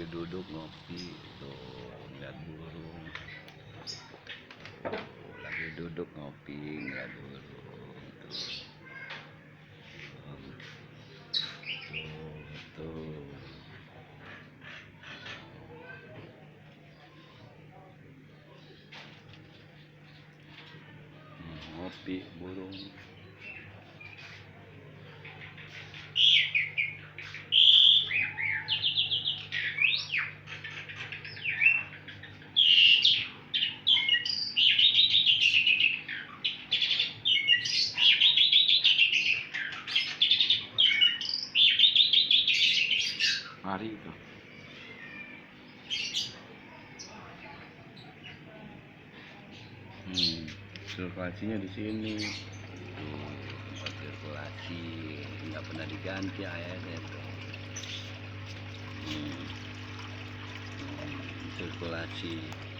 lagi duduk ngopi tuh, ngeliat burung. Tuh, lagi duduk ngopi ngeliat burung tuh. Tuh. Ngopi burung. Mari itu. Sirkulasinya di sini. Tuh, tempat sirkulasi nggak pernah diganti airnya tuh. Sirkulasi.